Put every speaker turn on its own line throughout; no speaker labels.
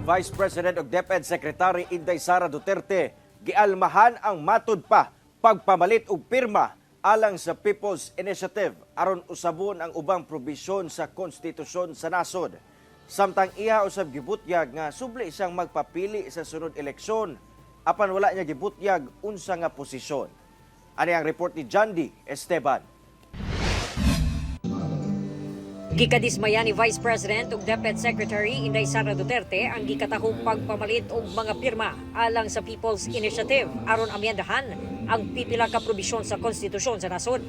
Vice President ug DepEd Secretary Inday Sara Duterte gialmahan ang matud pa pagpamalit og pirma alang sa People's Initiative aron usabon ang ubang probisyon sa konstitusyon sa nasod. Samtang iya usab gibutyag nga subli siyang magpapili sa sunod eleksyon apan wala niya gibutyag unsa nga posisyon. Ani ang report ni Jandy Esteban.
Gikadismaya ni Vice President ug DepEd Secretary Inday Sara Duterte ang gikatahong pagpamalit og mga pirma alang sa People's Initiative aron amyendahan ang pipila ka probisyon sa konstitusyon sa nasod.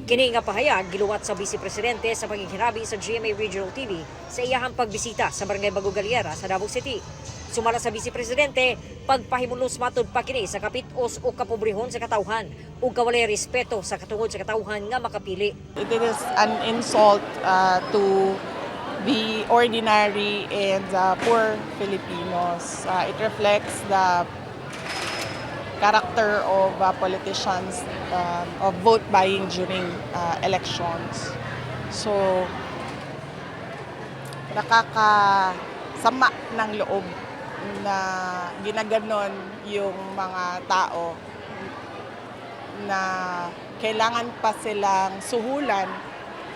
Kini nga pahayag giluwat sa Vice Presidente sa pagiginabi sa GMA Regional TV sa iyahang pagbisita sa Barangay Bagong Galliera sa Davao City. Sumala sa Vice Presidente, pagpahimulos matud pa kini sa kapitos o kapobrehon sa katawhan ug kawalay respeto sa katungod sa katawhan nga makapili.
It is an insult to the ordinary and poor Filipinos. It reflects the character of politicians of vote buying during elections. So, nakakasama ng loob na ginaganon yung mga tao na kailangan pa silang suhulan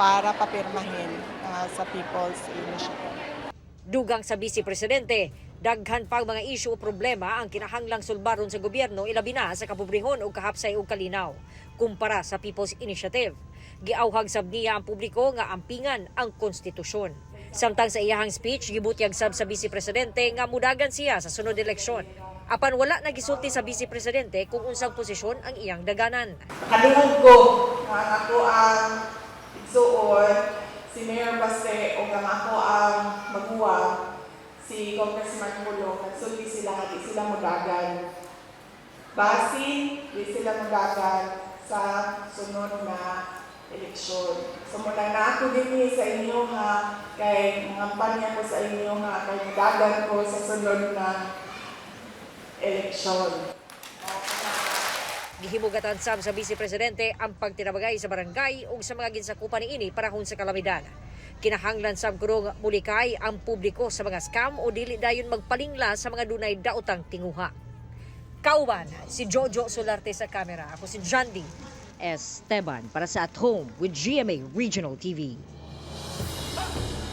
para papirmahin sa People's Initiative.
Dugang sa Vice Presidente, daghan pang mga isyu o problema ang kinahanglang sulbaron sa gobyerno ilabi na sa kapobrehon o kahapsay o kalinaw kumpara sa People's Initiative. Giauhag sab niya ang publiko nga ampingan ang konstitusyon. Samtang sa iyahang speech, gibutyag sab sa Vice Presidente nga mudagan siya sa sunod eleksyon. Apan wala nagisulti sa Vice Presidente kung unsang posisyon ang iyang daganan.
Kalihog ko ang ako ang igsuon, si Mayor Baste o ang ako ang maguwang, si Congressman Mulong, nagsulti sila nga di sila mudagan. Basi, di sila mudagan sa sunod na eleksyon. So muna na ako din sa inyo ha, kay mangampanya ko sa inyo ha, kay mudagan ko sa sunod na eleksyon.
Gihimugatan sab sa Vice Presidente ang pagtinabagay sa barangay ug sa mga ginsakupan niini panahon sa kalamidad. Kinahanglan sab kurong mulikay ang publiko sa mga scam o dili dayon magpalingla sa mga dunay daotang tinguha. Kauban, si Jojo Solarte sa kamera. Ako si Jandy Esteban para sa At Home with GMA Regional TV.